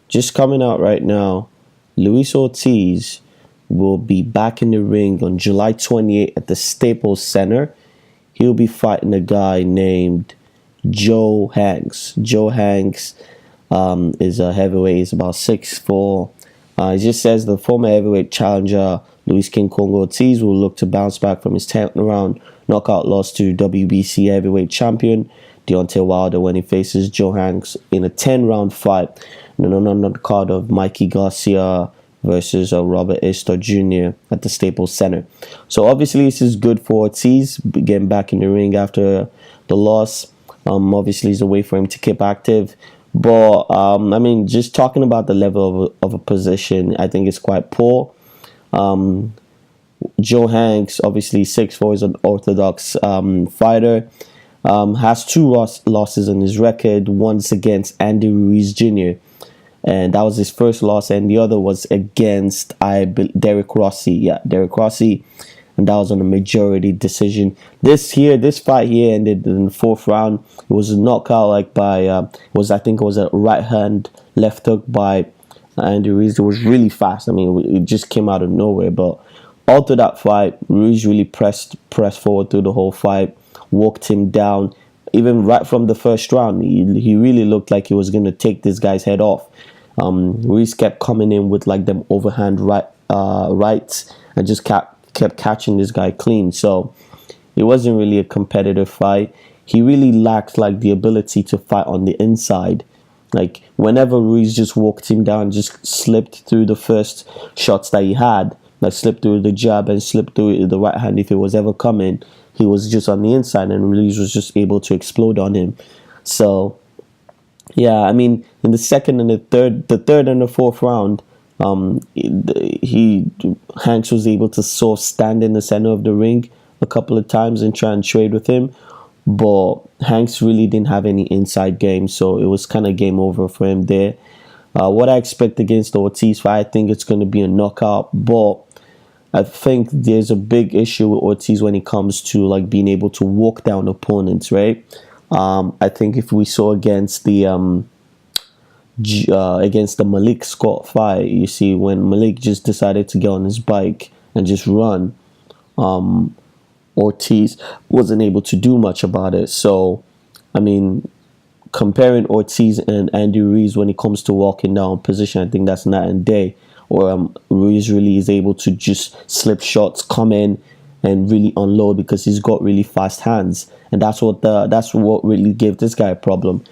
just coming out right now, Luis Ortiz will be back in the ring on July 28th at the Staples Center. He'll be fighting a guy named Joe Hanks. Joe Hanks is a heavyweight. He's about 6'4". It just says the former heavyweight challenger Luis King Kong Ortiz will look to bounce back from his 10th round knockout loss to WBC heavyweight champion Deontay Wilder when he faces Joe Hanks in a 10-round fight on the card of Mikey Garcia versus Robert Easter Jr. at the Staples Center. So obviously this is good for Ortiz getting back in the ring after the loss. Obviously it's a way for him to keep active. But I mean, just talking about the level of a position, I think it's quite poor. Joe Hanks, obviously 6'4", is an orthodox fighter. Has two losses on his record. One's against Andy Ruiz Jr., and that was his first loss, and the other was against Derek Rossi. Yeah, Derek Rossi, and that was on a majority decision. This fight here ended in the 4th round. It was a knockout, I think it was a right hand left hook by Andy Ruiz. It was really fast. I mean, it just came out of nowhere. But all through that fight, Ruiz really pressed forward through the whole fight, walked him down. Even right from the first round, he really looked like he was going to take this guy's head off. Ruiz kept coming in with like them overhand rights and just kept catching this guy clean. So it wasn't really a competitive fight. He really lacked like the ability to fight on the inside. Like whenever Ruiz just walked him down, just slipped through the first shots that he had, like slipped through the jab and slipped through the right hand if it was ever coming, he was just on the inside and Ruiz was just able to explode on him. So yeah, I mean, in the second and the third and the 4th round, Hanks was able to sort of stand in the center of the ring a couple of times and try and trade with him, but Hanks really didn't have any inside game, so it was kind of game over for him there. What I expect against the Ortiz fight, I think it's going to be a knockout, but I think there's a big issue with Ortiz when it comes to like being able to walk down opponents, right? I think if we saw against the Malik Scott fight, you see when Malik just decided to get on his bike and just run, Ortiz wasn't able to do much about it. So, I mean, comparing Ortiz and Andy Ruiz when it comes to walking down position, I think that's night and day. Or Ruiz really is able to just slip shots, come in, and really unload because he's got really fast hands, and that's what really gave this guy a problem.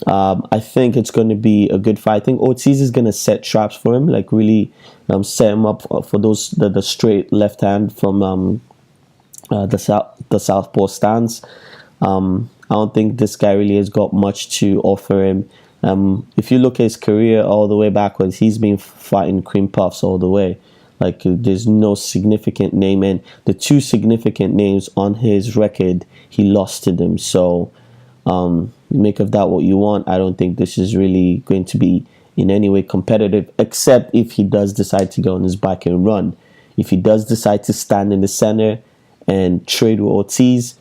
I think it's going to be a good fight. I think Ortiz is going to set traps for him, like really set him up for the straight left hand from the southpaw stance. I don't think this guy really has got much to offer him. If you look at his career all the way backwards, he's been fighting cream puffs all the way. Like there's no significant name, and the two significant names on his record, he lost to them. So make of that what you want. I don't think this is really going to be in any way competitive, except if he does decide to go on his back and run. If he does decide to stand in the center and trade with Ortiz,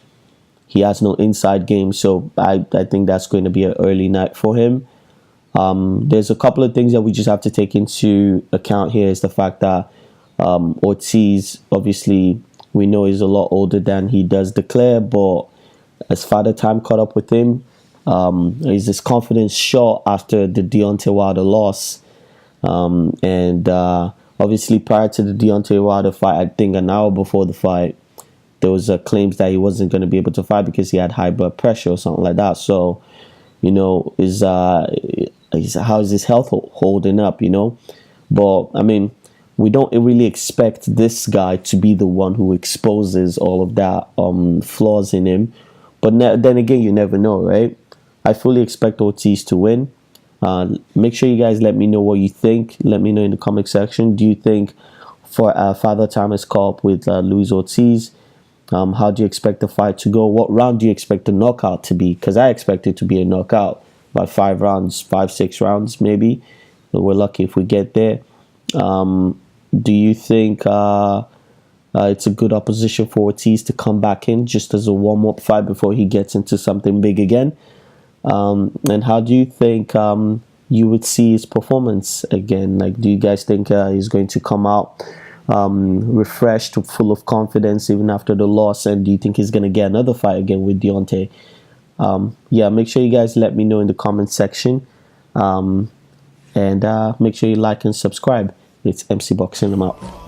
he has no inside game, so I think that's going to be an early night for him. There's a couple of things that we just have to take into account here. Is the fact that Ortiz, obviously, we know he's a lot older than he does declare, but as Father Time caught up with him, his confidence shot after the Deontay Wilder loss. Obviously, prior to the Deontay Wilder fight, I think an hour before the fight, there was claims that he wasn't going to be able to fight because he had high blood pressure or something like that. So, you know, how is his health holding up, you know? But, I mean, we don't really expect this guy to be the one who exposes all of that flaws in him. But then again, you never know, right? I fully expect Ortiz to win. Make sure you guys let me know what you think. Let me know in the comment section. Do you think Father Time has caught up with Luis Ortiz? How do you expect the fight to go? What round do you expect the knockout to be? Because I expect it to be a knockout by 5 rounds, 5-6 rounds maybe. We're lucky if we get there. Do you think it's a good opposition for Ortiz to come back in just as a warm-up fight before he gets into something big again? And how do you think you would see his performance again? Like, do you guys think he's going to come out refreshed, full of confidence even after the loss? And do you think he's going to get another fight again with Deontay? Yeah, make sure you guys let me know in the comment section. And make sure you like and subscribe. It's MC Boxing. I'm out.